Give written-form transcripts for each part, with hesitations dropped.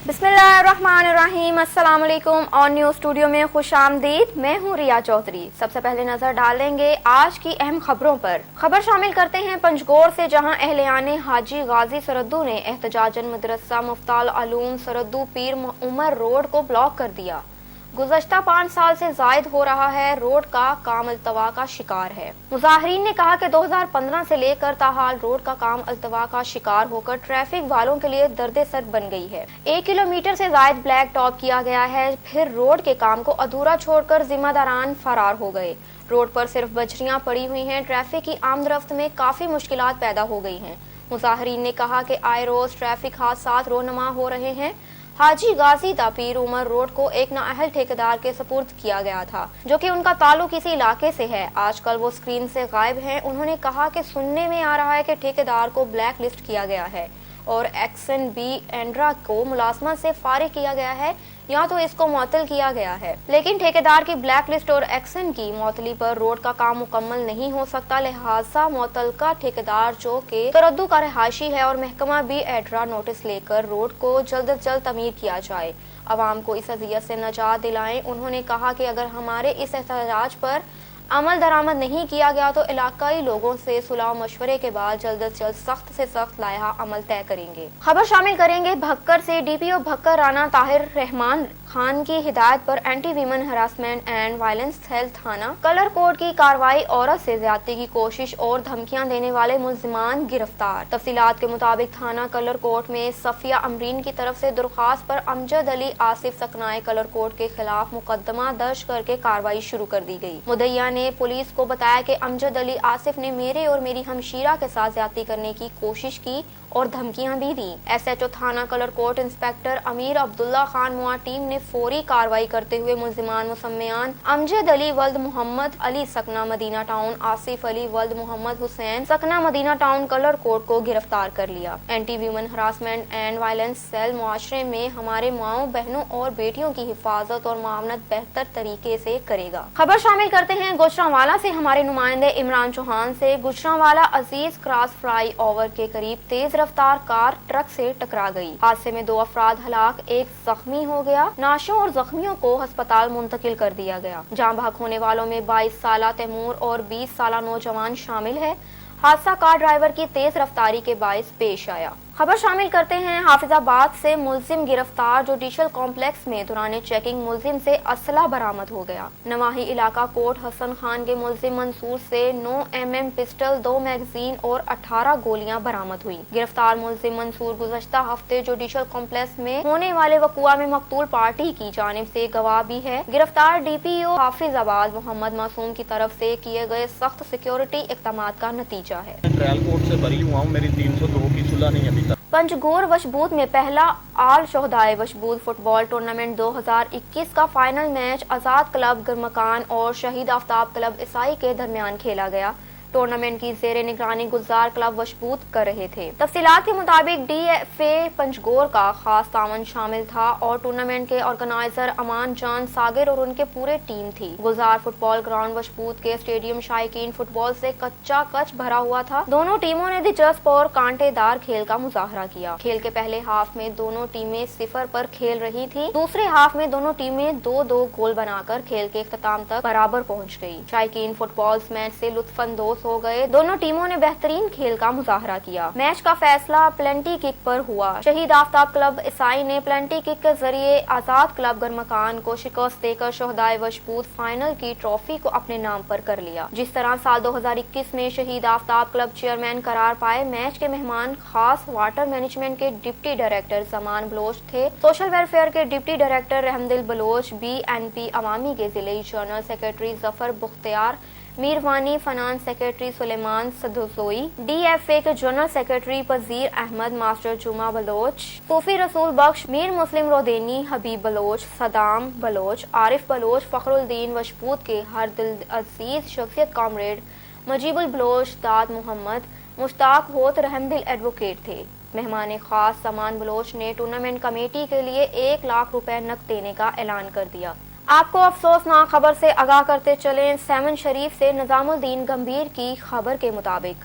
बिस्मिल्लाहिर्रहमानिर्रहीम। अस्सलाम वालेकुम और न्यूज़ स्टूडियो में खुश आमदीद। मैं हूँ रिया चौधरी। सबसे पहले नजर डालेंगे आज की अहम खबरों पर। खबर शामिल करते हैं पंजगोर से, जहाँ अहलियाने हाजी गाजी सरद्दू ने एहतजाजन मदरसा मुफ्ताल अलूम सरद्दू पीर उमर रोड को ब्लॉक कर दिया। गुज़श्ता 5 साल से जायद हो रहा है, रोड का काम अल्तवा का शिकार है। मुजाहिरीन ने कहा कि 2015 से लेकर ताहाल रोड का काम अल्तवा का शिकार होकर ट्रैफिक वालों के लिए दर्द सर बन गई है। 1 किलोमीटर से जायद ब्लैक टॉप किया गया है, फिर रोड के काम को अधूरा छोड़कर जिम्मेदारान फरार हो गए। रोड पर सिर्फ बजरियां पड़ी हुई हैं, ट्रैफिक की आमदरफ्त में काफी मुश्किलात पैदा हो गई हैं। मुजाहिरीन ने कहा कि आए रोज ट्रैफिक हादसात रोनमा हो रहे हैं। हाजी गाजी पीर उमर रोड को एक नाअहल ठेकेदार के सपुर्द किया गया था, जो कि उनका ताल्लुक इसी इलाके से है। आजकल वो स्क्रीन से गायब हैं। उन्होंने कहा कि सुनने में आ रहा है कि ठेकेदार को ब्लैक लिस्ट किया गया है और एक्सन बी एंड्रा को मुलाजमत से फारिग किया गया है या तो इसको मुअत्तल किया गया है। लेकिन ठेकेदार की ब्लैक लिस्ट और एक्सन की मुअत्तली पर रोड का काम मुकम्मल नहीं हो सकता, लिहाजा मुअत्तलका ठेकेदार जो के तरद्दू का रहायशी है और महकमा बी एंड्रा नोटिस लेकर रोड को जल्द अज जल्द तमीर किया जाए, अवाम को इस अजियत से नजात दिलाएं। उन्होंने कहा कि अगर हमारे इस एहतजाज पर अमल दरामद नहीं किया गया तो इलाकाई लोगों से सुलह मशवरे के बाद जल्द से जल्द सख्त से सख्त लाया अमल तय करेंगे। खबर शामिल करेंगे भक्कर से। डीपीओ भक्कर राना ताहिर रहमान खान की हिदायत पर anti women harassment and violence cell थाना कलर कोड की कार्रवाई। औरत से ज्यादती की कोशिश और धमकियां देने वाले मुल्जिमान गिरफ्तार। तफसीलात के मुताबिक थाना कलर कोड में सफिया अमरीन की तरफ से दरख्वास्त पर अमजद अली आसिफ सकनाए कलर कोड के खिलाफ मुकदमा दर्ज करके कार्रवाई शुरू कर दी गई। मुद्दइया ने पुलिस को बताया कि अमजद अली आसिफ ने मेरे और मेरी हमशीरा के साथ ज्यादती करने की कोशिश की और धमकियां भी दी। एसएचओ थाना कलर कोट इंस्पेक्टर अमीर अब्दुल्ला खान मुआ टीम ने फौरी कार्रवाई करते हुए मुल्जिमान मुसम्मियान अमजद अली वल्द मोहम्मद अली सकना मदीना टाउन, आसिफ अली वल्द मोहम्मद हुसैन सकना मदीना टाउन कलर कोट को गिरफ्तार कर लिया। Anti women harassment and violence cell मुआशरे में हमारे माओं बहनों और बेटियों की हिफाजत और मामनत बेहतर तरीके से करेगा। खबर शामिल करते हैं गुजरांवाला से। हमारे नुमाइंदे इमरान चौहान से। गुजरांवाला अजीज क्रॉस फ्लाई ओवर के करीब तेज रफ्तार कार ट्रक से टकरा गई। हादसे में 2 अफराद हलाक, 1 जख्मी हो गया। नाशों और जख्मियों को अस्पताल मुंतकिल कर दिया गया। जान बहक होने वालों में 22 साला तैमूर और 20 साला नौजवान शामिल है। हादसा कार ड्राइवर की तेज रफ्तारी के बायस पेश आया। खबर शामिल करते हैं हाफिजाबाद से। मुलजिम गिरफ्तार। जुडिशल कॉम्प्लेक्स में दौरान चेकिंग मुलजिम से असला बरामद हो गया। नवाही इलाका कोट हसन खान के मुलजिम मंसूर से 9 mm पिस्टल, 2 मैगजीन और 18 गोलियां बरामद हुई। गिरफ्तार मुलजिम मंसूर गुज़श्ता हफ्ते जुडिशल कॉम्प्लेक्स में होने वाले वकुआ में मकतूल पार्टी की जानिब से गवाह भी है। गिरफ्तार डीपीओ हाफिजाबाद मोहम्मद मासूम की तरफ से किए गए सख्त सिक्योरिटी इक़दाम का नतीजा है। ट्रायल कोर्ट से बरी हुआ हूं, मेरी 302 की सुलह नहीं अभी तक। पंजगोर वशबूत में पहला आल शोहदाए वशबूत फुटबॉल टूर्नामेंट 2021 का फाइनल मैच आज़ाद क्लब गरमकान और शहीद आफ्ताब क्लब ईसाई के दरमियान खेला गया। टूर्नामेंट की जेर निगरानी गुलजार क्लब वशबूत कर रहे थे। तफसीलात के मुताबिक DFA पंजगोर का खास तावन शामिल था और टूर्नामेंट के ऑर्गेनाइजर अमान जान सागिर और उनके पूरे टीम थी। गुलजार फुटबॉल ग्राउंड वशबूत के स्टेडियम शायकीन फुटबॉल से कच्चा कच भरा हुआ था। दोनों टीमों ने दिलचस्प और कांटेदार खेल का मुजाहरा किया। खेल के पहले हाफ में दोनों टीमें 0 पर खेल रही थी। दूसरे हाफ में दोनों टीमें 2-2 गोल बनाकर खेल के इख्तिताम तक बराबर पहुँच गयी। शायकीन फुटबॉल मैच से लुत्फानंदोज हो गए। दोनों टीमों ने बेहतरीन खेल का मुजाहरा किया। मैच का फैसला पेनल्टी किक पर हुआ। शहीद आफ्ताब क्लब ईसाई ने पेनल्टी किक के जरिए आजाद क्लब गरमकान को शिकस्त देकर शोहदाए वशबूत फाइनल की ट्रॉफी को अपने नाम पर कर लिया। जिस तरह साल 2021 में शहीद आफ्ताब क्लब चेयरमैन करार पाए। मैच के मेहमान खास वाटर मैनेजमेंट के डिप्टी डायरेक्टर जमान बलोच थे। सोशल वेलफेयर के deputy director Rehmdil Baloch, BNP Awami के जिले general secretary Zafar Bakhtiar Mirwani, finance secretary Suleman Sadozai, DFA के general secretary Pazeer Ahmed, master Juma Baloch, Sufi Rasool Bakhsh, Mir Muslim Rodeni, Habib Baloch, Saddam Baloch, Arif Baloch, Fakhruddin Washbood के हर दिल अजीज शख्सियत कॉमरेड मजीबुल बलोच, दाद मोहम्मद, मुश्ताक होत, रहमदिल एडवोकेट थे। मेहमान खास समान बलोच ने टूर्नामेंट कमेटी के लिए 1 लाख रुपए नकद देने का ऐलान कर दिया। आपको अफसोसनाक खबर से आगाह करते चलें। सेवन शरीफ से निजामुद्दीन गंभीर की खबर के मुताबिक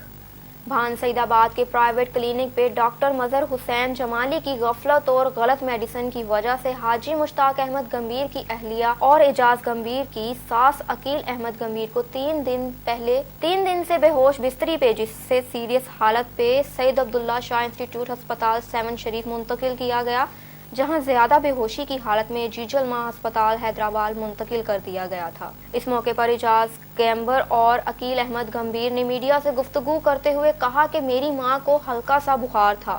भान सईदाबाद के प्राइवेट क्लिनिक पे डॉक्टर मजहर हुसैन जमाली की गफलत और गलत मेडिसिन की वजह से हाजी मुश्ताक अहमद गंभीर की अहलिया और एजाज गंभीर की सास अकील अहमद गंभीर को 3 दिन से बेहोश बिस्तरी पे जिससे सीरियस हालत पे सईद अब्दुल्ला शाह इंस्टीट्यूट अस्पताल 7 शरीफ मुंतकिल किया गया, जहां ज्यादा बेहोशी की हालत में जीजल मां अस्पताल हैदराबाद मुंतकिल कर दिया गया था। इस मौके पर एजाज गैम्बर और अकील अहमद गंभीर ने मीडिया से गुफ्तगू करते हुए कहा कि मेरी मां को हल्का सा बुखार था,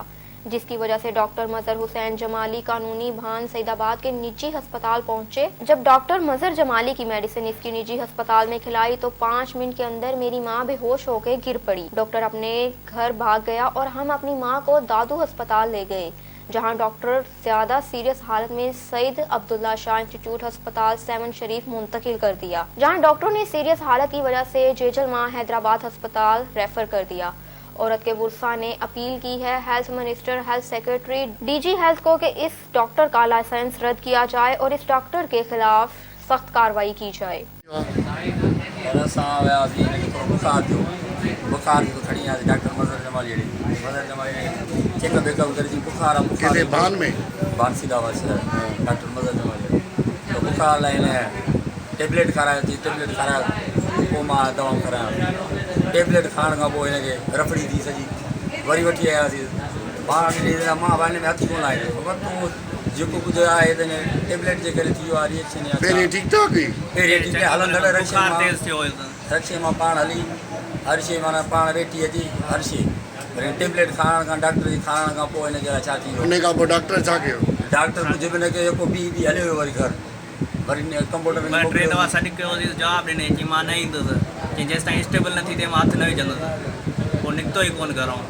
जिसकी वजह से डॉक्टर मजहर हुसैन जमाली कानूनी भान सईदाबाद के निजी अस्पताल पहुंचे। जब डॉक्टर मजहर जमाली की मेडिसिन इसकी निजी अस्पताल में खिलाई तो 5 मिनट के अंदर मेरी मां बेहोश होकर गिर पड़ी। डॉक्टर अपने घर भाग गया और हम अपनी मां को दादू अस्पताल ले गए, जहां डॉक्टर ज्यादा सीरियस हालत में सईद अब्दुल्ला शाह इंस्टीट्यूट अस्पताल 7 शरीफ मुंतकिल कर दिया, जहां डॉक्टरों ने सीरियस हालत की वजह से जेजल मां हैदराबाद अस्पताल रेफर कर दिया। औरत के बुरसा ने अपील की है health minister, health secretary, DG health को कि इस डॉक्टर का लाइसेंस रद्द किया जाए और इस डॉक्टर के खिलाफ सख्त कार्रवाई की जाए। बुखार तो खड़ी है डॉक्टर मजहर जमाली चेकअप वेकअप करी बुखार भान में भान सीधाबाद से डॉक्टर मजहर जमाली तो बुखार लाइन है टेबलेट खारायो थी टेबलेट खारायो पोइ मां दवाऊं खारायो टेबलेट खाइण खां पोइ हिनखे रफड़ी थी सॼी वरी वठी आयासीं मां मां वाइन में हथु कोन आयो तूं जेको कुझु आहे त टेबलेट जे करे थी वियो आहे रिएक्शन पहिरीं ठीकु ठाक हुई पहिरीं ठीकु आहे हलंदड़ रक्षे मां पाण हली हर शइ माना पाण वेठी अची हर शइ वरी टेबलेट खाइण खां डॉक्टर जी खाइण खां पोइ हिनखे छा थी वियो उन खां पोइ डॉक्टर छा कयो? डॉक्टर कुझु बि न कयो को बी हलियो वियो वरी घर वरी कंप्यूटर में 2 दफ़ा सॾु कयोसीं जवाबु ॾिनई की मां न ईंदुसि की जेसि ताईं स्टेबल न थी थिए मां हथु न विझंदुसि, पोइ निकितो ई कोन घरों।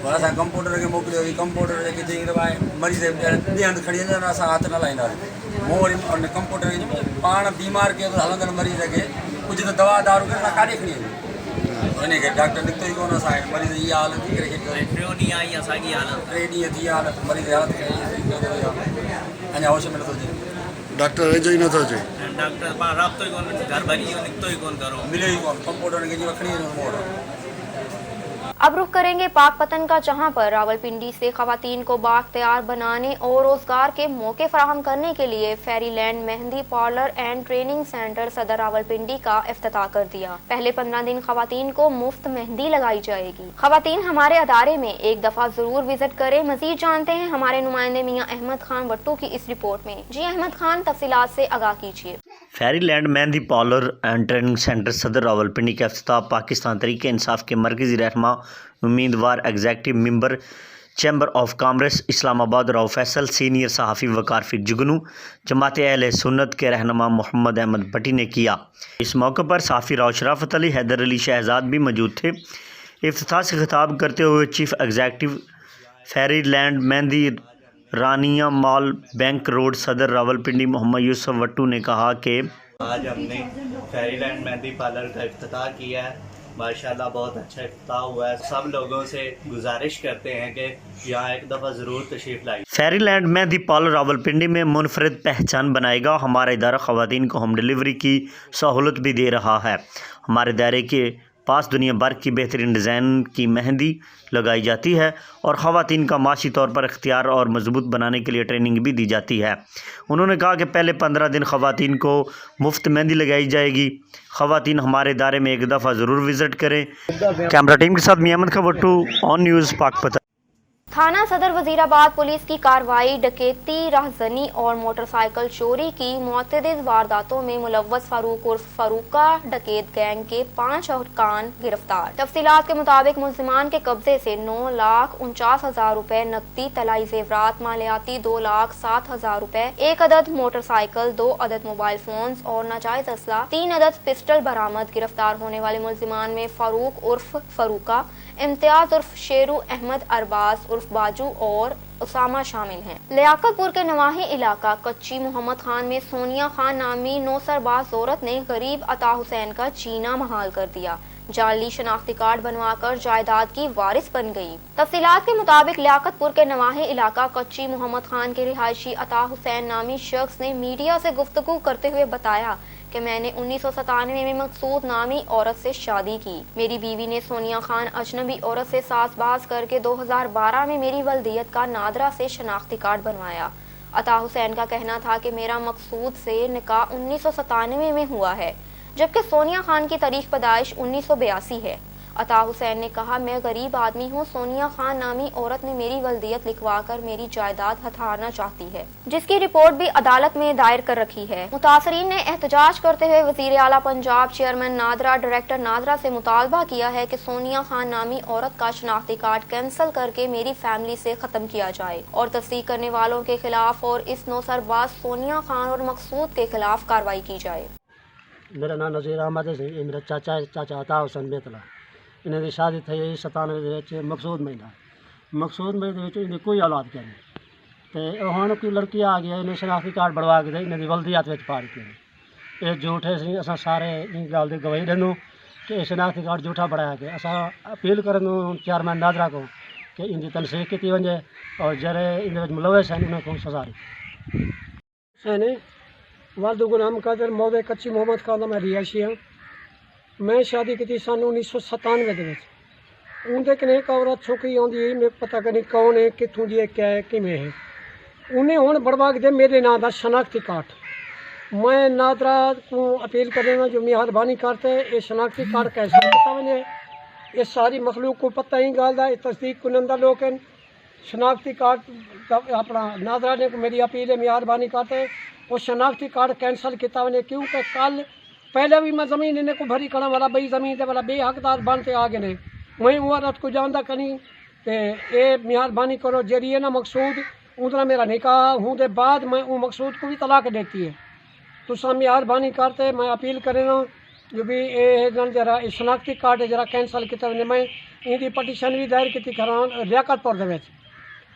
पर असां कंप्यूटर खे मोकिलियो वरी कंप्यूटर जेके चई दफ़ा मरीज़ ॿिए हंधि खणी वञनि असां हथु न लाहींदासीं। मूं वरी उन कंप्यूटर खे पाण बीमार कयो त हलंदड़ मरीज़ खे कुझु त दवा दारू करे असां काॾे खणी वञूं हिन खे डॉक्टर निकितो ई कोन असांखे मरीज़ इहा हालत थी करे 3 ॾींहं आई असांजी हालत 3 ॾींहं थी हालत मरीज़ जी हालत अञा होश में नथो अचे डॉक्टर वेझो ई नथो अचे डॉक्टर पाण राब्तो ई कोन घर भॼी वियो निकितो ई कोन घरों मिलियो ई कोन कंप्यूटर खे जी खणी वञो मोड़। अब रुख करेंगे पाकपतन का, जहां पर रावलपिंडी से खवातीन को बाख्तियार बनाने और रोजगार के मौके फराहम करने के लिए Fairyland mehndi parlour and training centre सदर रावलपिंडी का इफ्तिताह कर दिया। पहले 15 दिन खवातीन को मुफ्त मेहंदी लगाई जाएगी। खवातीन हमारे अदारे में एक दफा जरूर विजिट करें। मजीद जानते हैं हमारे नुमाइंदे मियां अहमद खान भट्टू की इस रिपोर्ट में। जी अहमद खान, तफसीलात से आगाह कीजिए। Fairyland mehndi parlour and training centre सदर रावलपिंडी का इफ्तिताह पाकिस्तान तहरीक इंसाफ के मरकज़ी रहनुमा उम्मीदवार executive member chamber of commerce Islamabad Rao Faisal, senior सहाफ़ी वकार फिक जुगनू, जमात अहले सुन्नत के रहनुमा मोहम्मद अहमद भट्टी ने किया। इस मौके पर सहाफ़ी राव शराफत अली, हैदर अली शहजाद भी मौजूद थे। इफ्तिताह से खिताब करते हुए चीफ एग्जीक्यूटिव फेरीलैंड मेहंदी रानिया मॉल बैंक रोड सदर रावलपिंडी मोहम्मद यूसुफ वट्टू ने कहा कि आज हमने फेरीलैंड मेहंदी पार्लर का इफ्तिताह किया है। माशाल्लाह बहुत अच्छा इफ्तिताह हुआ है। सब लोगों से गुजारिश करते हैं कि यहाँ एक दफ़ा ज़रूर तशरीफ़ लाइए। फेरीलैंड मेहंदी पार्लर रावलपिंडी में मुनफरद पहचान बनाएगा। हमारा इदारा ख़वातीन को होम डिलीवरी की सहूलत भी दे रहा है। हमारे दायरे के पास दुनिया भर की बेहतरीन डिज़ाइन की मेहंदी लगाई जाती है और ख़वातीन का माशी तौर पर इख्तियार और मजबूत बनाने के लिए ट्रेनिंग भी दी जाती है। उन्होंने कहा कि पहले 15 दिन ख़वातीन को मुफ्त मेहंदी लगाई जाएगी। ख़वातीन हमारे इदारे में एक दफ़ा ज़रूर विज़िट करें। कैमरा टीम के साथ मियां अहमद खान भट्टू, ऑन न्यूज़ पाकपतन। थाना सदर वजीराबाद पुलिस की कार्रवाई डकैती, राहजनी और मोटरसाइकिल चोरी की मुतअद्दिद वारदातों में मुलव्वस फारूक उर्फ फारूका डकैत गैंग के 5 अरकान गिरफ्तार। तफसीलात के मुताबिक मुल्जिमान के कब्जे से 9,49,000 रुपए नकदी, तलाई जेवरात, मालियाती 2,07,000 रुपए, 1 अदद मोटरसाइकिल, 2 अदद मोबाइल फोन्स और नाजायज असला, 3 अदद पिस्टल बरामद। गिरफ्तार होने वाले मुल्जिमान में फारूक उर्फ फारूका, इम्तियाज उर्फ शेरू, अहमद अरबाज उर्फ बाजू और उसामा शामिल हैं। लियाकतपुर के नवाही इलाका कच्ची मोहम्मद खान में सोनिया खान नामी नौसरबाज औरत ने गरीब अता हुसैन का जीना महाल कर दिया, जाली शनाख्ती कार्ड बनवाकर जायदाद की वारिस बन गई। तफसीलात के मुताबिक लियाकतपुर के नवाही इलाका कच्ची मोहम्मद खान के रिहायशी अता हुसैन नामी शख्स ने मीडिया से गुफ्तगू करते हुए बताया कि मैंने 1997 में मकसूद नामी औरत से शादी की। मेरी बीवी ने सोनिया खान अजनबी औरत से सासबाज करके 2012 में मेरी वल्दियत का नादरा से शनाख्ती कार्ड बनवाया। अता हुसैन का कहना था कि मेरा मकसूद से निकाह 1997 में हुआ है, जबकि सोनिया खान की तारीख पैदाइश 1982 है। अता हुसैन ने कहा, मैं गरीब आदमी हूँ, सोनिया खान नामी औरत ने मेरी वल्दियत लिखवाकर मेरी जायदाद हथियारना चाहती है, जिसकी रिपोर्ट भी अदालत में दायर कर रखी है। मुतासरीन ने एहतजाज करते हुए वजीर आला पंजाब, चेयरमैन नादरा, डायरेक्टर नादरा से मुतालबा किया है कि सोनिया खान नामी औरत का शनाख्ती कार्ड कैंसिल करके मेरी फैमिली से खत्म किया जाए और तस्दीक करने वालों के खिलाफ और इस नौसरबाज सोनिया खान और मकसूद के खिलाफ कार्रवाई की जाए। मेरा नाम नज़ीर अहमद है, ये मेरा चाचा अता हुसैन बेतला। इन्हें की शादी थी 97 मकसूद महीना। मकसूद महीने कोई औलाद क्या नहीं, तो हम कोई लड़की आ गया, इन्हें शनाख्ती कार्ड बनवा के इन्हें वल्दियत में पार किया। ये झूठे से अस सारे गल की गवाही देनू कि शनाख्ती कार्ड झूठा बनाया के अस अपील करनू चेयरमैन नादरा को कि इनकी तनसीह की वजे और जरे इन मुलविस हैं उन्हें को सजा दी। वालद गुलाम कादर मौदे कच्ची मोहम्मद खान मैं रिहायशी हाँ। मैं शादी की सन 1997 उनके कने एक औरत छोकरी आँदी, मेरे पता नहीं कौन है, कितों की है, क्या है, किमें है। उन्हें हुण बनवा के दे मेरे नाम का शनाख्ती कार्ड। मैं नादरा को अपील करना जो मेहरबानी करते ये शनाख्ती कार्ड कैसे किया वजे। ये सारी मखलूक को पता ही गल है, तस्दीक कुनंदा लोग हैं। शनाख्ती कार्ड अपना नादरा ने मेरी अपील है मेहरबानी करते वो शनाख्ती कार्ड कैंसल किया वजे, क्योंकि कल पहले भी मैं ज़मीन इन्हें को भरी करा वाला बई ज़मीन ते वाला बेहकदार बनते आ गए ने। मैं वो औरत को जानता कनी ते ये मेहरबानी करो जरिए ना मकसूद उधर मेरा निकाह हूँ दे बाद मैं वो मकसूद को भी तलाक देती है। तो सब मेहरबानी करते मैं अपील करे ना जो भी ये जरा शनाख्ती कार्ड जरा कैंसल किया वजे। मैं इनकी पटिशन भी दायर की करा लियाकतपुर दे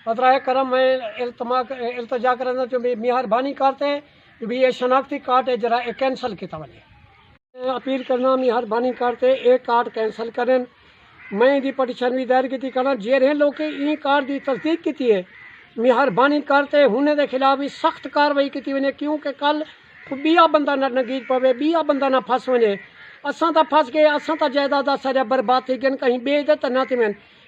पतरा करम मैं इल्तजा करना जो भी मेहरबानी करते जो भी ये शनाख्ती कार्ड है जरा कैंसल किया वजे। अपील करना मेहरबानी करते एक कार्ड कैंसल करें। मैं इनकी पटिशन भी दायर की करना जेरे लोग इन कार्ड की तस्दीक की है मेहरबानी करते हुने के खिलाफ भी सख्त कार्रवाई की वजे, क्योंकि कल बिया बंदा ना नगीज पवे, बिया बंदा ना फस वजे। असा तो फस गए, असा तो जायदाद सारे बर्बाद थी गए, कहीं बेच दे तो ना थी।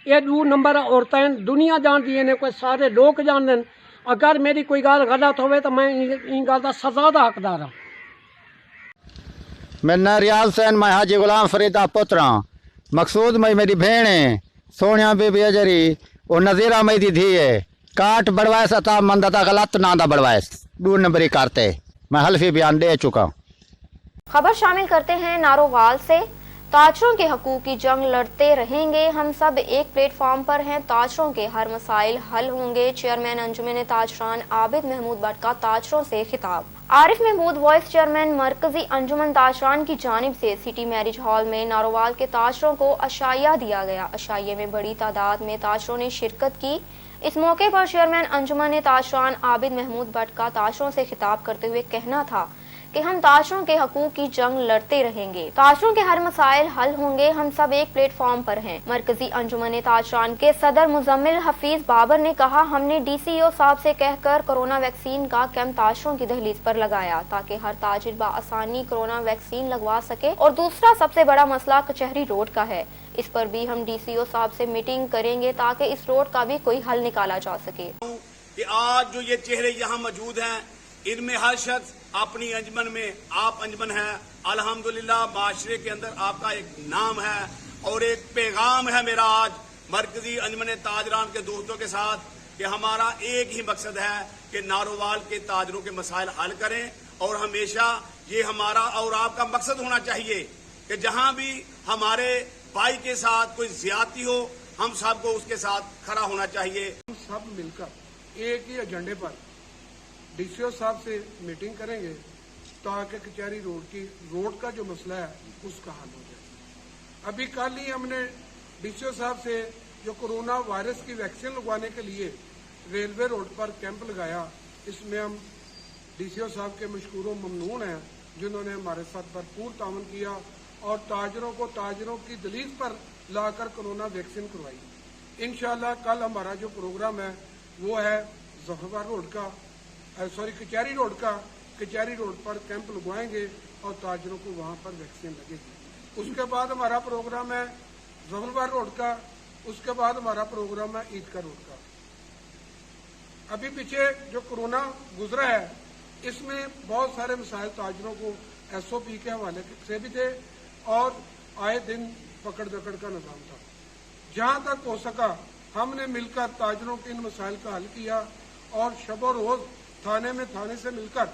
ये 2 नंबर औरतें दुनिया जानती है, कोई सारे लोग जानते। अगर मेरी कोई गल गलत हो तो मैं इन गल का सजा का हकदार हाँ। मेरा नाम रियाज हुसैन, मैं हाजी गुलाम फरीदा पुत्र हाँ। मकसूद मई मेरी भेण है, सोनिया बीबी अजरी और नज़ीरा मई दी धी है। काट बढ़वाए था मंदा था गलत ना दा बढ़वाए 2 नंबरी करते मैं हल्फी बयान दे चुका। खबर शामिल करते हैं नारोवाल से। ताजरों के हकूक की जंग लड़ते रहेंगे, हम सब एक प्लेटफॉर्म पर हैं, ताजरों के हर मसाइल हल होंगे। चेयरमैन अंजुमन ताजरान आबिद महमूद भट्ट का ताजरों से खिताब। आरिफ महमूद वाइस चेयरमैन मरकजी अंजुमन ताजरान की जानिब से सिटी मैरिज हॉल में नारोवाल के ताजरों को अशाइया दिया गया। अशाइये में बड़ी तादाद में ताजरों ने शिरकत की। इस मौके पर चेयरमैन अंजुमन ताजरान आबिद महमूद भट्ट का ताजरों से खिताब करते हुए कहना था कि हम ताजरों के हकूक की जंग लड़ते रहेंगे, ताजरों के हर मसाइल हल होंगे, हम सब एक प्लेटफॉर्म पर हैं। मरकजी अंजुमन ताजरान के सदर मुजम्मिल हफीज बाबर ने कहा, हमने DCO साहब से कहकर कोरोना वैक्सीन का कैंप ताजरों की दहलीज पर लगाया ताकि हर ताजिर बआसानी कोरोना वैक्सीन लगवा सके। और दूसरा सबसे बड़ा मसला कचहरी रोड का है, इस पर भी हम DCO साहब से मीटिंग करेंगे ताकि इस रोड का भी कोई हल निकाला जा सके। कि आज जो ये चेहरे यहाँ मौजूद हैं इनमें हर शख्स अपनी अंजमन में, आप अंजमन है अल्हम्दुलिल्लाह, माशरे के अंदर आपका एक नाम है और एक पैगाम है मेरा आज मरकजी अंजमन ताजरान के दोस्तों के साथ कि हमारा एक ही मकसद है कि नारोवाल के ताजरों के मसाइल हल करें। और हमेशा ये हमारा और आपका मकसद होना चाहिए कि जहां भी हमारे भाई के साथ कोई ज्यादती हो हम सबको उसके साथ खड़ा होना चाहिए। हम सब मिलकर एक ही एजेंडे पर DCO साहब से मीटिंग करेंगे ताकि कचहरी रोड का जो मसला है उसका हल हो जाए। अभी कल ही हमने DCO साहब से जो कोरोना वायरस की वैक्सीन लगवाने के लिए रेलवे रोड पर कैंप लगाया, इसमें हम DCO साहब के मशकूर ममनून हैं जिन्होंने हमारे साथ भरपूर तावन किया और ताजरों की दलील पर लाकर कोरोना वैक्सीन करवाई। इंशाल्लाह कल हमारा जो प्रोग्राम है वो है जफरवार रोड का कचहरी रोड पर कैंप लगवाएंगे और ताजरों को वहां पर वैक्सीन लगेगी। उसके बाद हमारा प्रोग्राम है जफरवार रोड का, उसके बाद हमारा प्रोग्राम है ईदगाह रोड का। अभी पीछे जो कोरोना गुजरा है इसमें बहुत सारे मसाइल ताजरों को SOP के हवाले से भी थे और आए दिन पकड़ दकड़ का निजाम था। जहां तक हो सका हमने मिलकर ताजरों के इन मसाइल का हल किया और शबो रोज थाने से मिलकर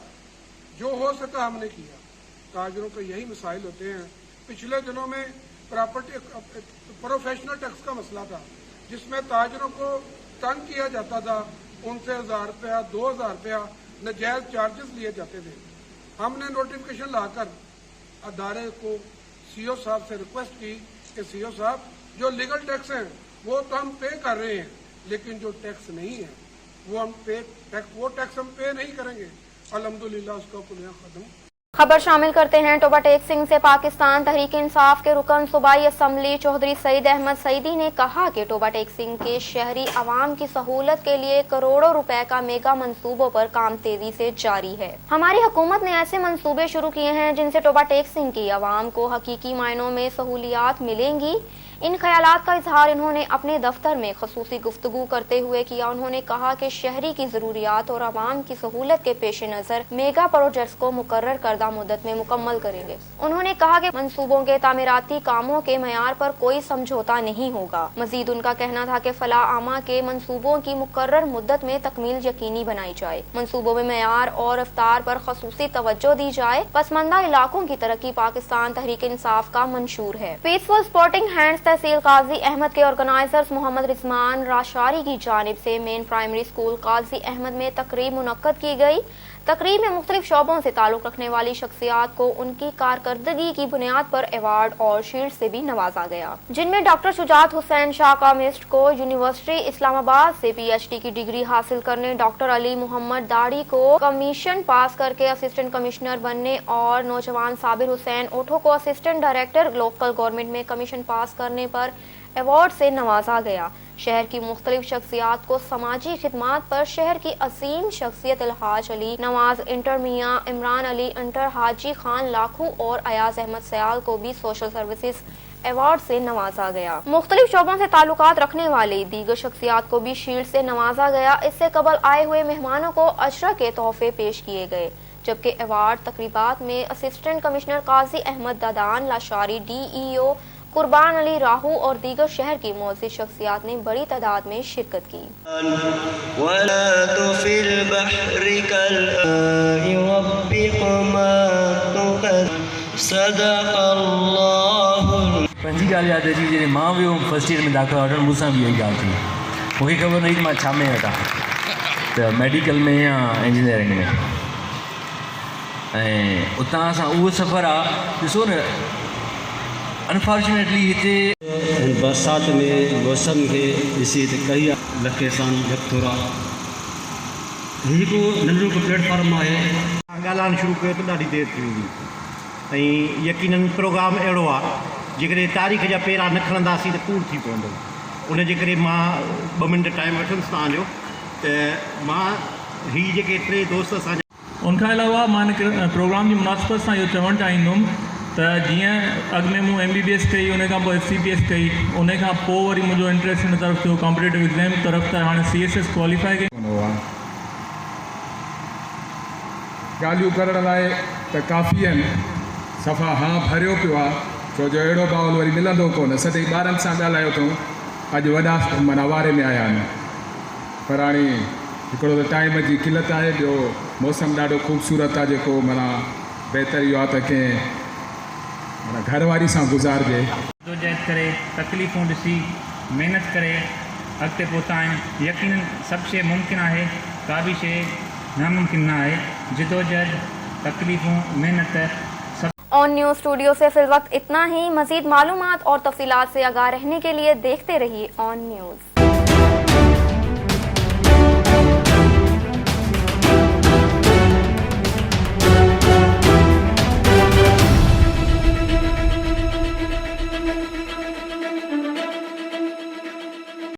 जो हो सका हमने किया। ताजरों के यही मसाइल होते हैं। पिछले दिनों में प्रॉपर्टी प्रोफेशनल टैक्स का मसला था जिसमें ताजरों को तंग किया जाता था, उनसे 1000 रुपया 2000 रुपया नाजायज चार्जेस लिए जाते थे। हमने नोटिफिकेशन लाकर अदारे को CO साहब से रिक्वेस्ट की कि CO साहब जो लीगल टैक्स हैं वो तो हम पे कर रहे हैं, लेकिन जो टैक्स नहीं है वो टैक्स हम पे नहीं करेंगे। अल्हम्दुलिल्लाह उसका पुलिया खत्म। खबर शामिल करते हैं टोबा टेक सिंह से। पाकिस्तान तहरीक इंसाफ के रुकन सूबाई असम्बली चौधरी सईद अहमद सईदी ने कहा कि टोबा टेक सिंह के शहरी आवाम की सहूलत के लिए करोड़ों रुपए का मेगा मंसूबों पर काम तेजी से जारी है। हमारी हुकूमत ने ऐसे मंसूबे शुरू किए हैं जिनसे टोबा टेक सिंह की आवाम को हकीकी मायनों में सहूलियात मिलेंगी। इन ख्यालात का इजहार इन्होंने अपने दफ्तर में खसूसी गुफ्तगू करते हुए किया। उन्होंने कहा कि शहरी की जरूरियात और आवाम की सहूलत के पेश नजर मेगा प्रोजेक्ट्स को मुकर्रर करदा मुद्दत में मुकम्मल करेंगे। उन्होंने कहा कि मंसूबों के तामीराती कामों के मयार पर कोई समझौता नहीं होगा। मजीद उनका कहना था कि फलाह आमा के मंसूबों की मुकर्रर मुद्दत में तकमील यकीनी बनाई जाए। मंसूबों में मयार और रफ्तार पर खसूसी तवज्जो दी जाए। पसमंदा इलाकों की तरक्की पाकिस्तान तहरीक इंसाफ का मंशूर है। पीसफुल स्पोर्टिंग हैंड्स तहसील काजी अहमद के ऑर्गेनाइजर्स मोहम्मद रिजवान राशारी की जानिब से मेन प्राइमरी स्कूल काजी अहमद में तकरीब मुनक्कद की गई। तकरीब में मुख्तलिफ शोबों से ताल्लुक रखने वाली शख्सियात को उनकी कारकर्दगी की बुनियाद पर अवार्ड और शील्ड से भी नवाजा गया, जिनमें डॉक्टर शुजात हुसैन शाह कामिस्ट को यूनिवर्सिटी इस्लामाबाद से PhD की डिग्री हासिल करने, डॉक्टर अली मोहम्मद दाड़ी को कमीशन पास करके असिस्टेंट कमिश्नर बनने और नौजवान साबिर हुसैन ओठो को असिस्टेंट डायरेक्टर लोकल गवर्नमेंट में कमीशन पास करने पर अवार्ड से नवाजा गया। शहर की मुख्तलिफ शख्सियात को समाजी खिदमात पर शहर की अजीम शख्सियत अलहाज अली नवाज इंटर मियाँ, इमरान अली इंटर, हाजी खान लाखू और अयाज अहमद सयाल को भी सोशल सर्विसेज अवार्ड से नवाजा गया। मुख्तलिफ शोबों से ताल्लुकात रखने वाली दीगर शख्सियात को भी शील्ड से नवाजा गया। इससे कबल आए हुए मेहमानों को अशरा के तोहफे पेश किए गए, जबकि अवार्ड तकरीबात में असिस्टेंट कमिश्नर काजी अहमद दादान लाशारी, DEO कुर्बान अली राहू और दीगर शहर की मौजूद शख्सियात ने बड़ी तादाद में शिरकत की। पंहिंजी ॻाल्हि यादि अची जॾहिं मां वियो फर्स्ट ईयर में दाख़िला वठणु, मूंसां बि इहा ॻाल्हि थी। मूंखे ख़बर न हुई कि मां छा में वठां, त मेडिकल में या इंजीनियरिंग में। ऐं उतां सां उहो सफ़र आहे, ॾिसो न अनफॉर्चुनेटली हिते बरसात में मौसम खे ॾिसी त कई लखे सां थोरा हिकु नंढो प्लेटफॉर्म आहे। ॻाल्हाइणु शुरू कयो त ॾाढी देरि थी वेंदी ऐं यकीनन प्रोग्राम अहिड़ो आहे जेकॾहिं तारीख़ जा पेरा न खणंदासीं त कूड़ थी पवंदो। उनजे करे मां 2 मिंट टाइम वठंदुसि तव्हांजो, त मां हीअ जेके 3 दोस्त असांजा। उनखां अलावा मां हिन प्रोग्राम जी मुनासिबत सां इहो चवणु चाहींदुमि त जीअं अॻु में मूं MBBS कई, उन खां पोइ FCPS कई, उन खां पोइ वरी मुंहिंजो इंट्रस्ट हिन तरफ़ थियो कॉम्पिटेटिव एग्ज़ाम तरफ़, त हाणे CSS क्वालिफाई कई। ॻाल्हियूं करण लाइ त काफ़ी आहिनि, सफ़ा हा भरियो पियो आहे, छो जो अहिड़ो माहौल वरी मिलंदो कोन। सभई ॿारनि सां ॻाल्हायो अथऊं, अॼु वॾा माना वारे में आया आहिनि, पर हाणे हिकिड़ो त टाइम जी किलत आहे, ॿियो मौसम ॾाढो ख़ूबसूरत आहे, जेको माना बहितर इहो आहे त कंहिं माना घरवारी सां गुज़ारिजे। जदोजहद करे, तकलीफ़ूं ॾिसी, महिनत करे अॻिते पहुता आहिनि। यकीनन सभु शइ मुमकिन आहे, का बि शइ नामुमकिन न आहे। जदोजहद, तकलीफ़ूं, मेहनत। ऑन न्यूज़ स्टूडियो से फिल वक्त इतना ही। मजीद मालूमात और तफसीलात से आगाह रहने के लिए देखते रहिए ऑन न्यूज़।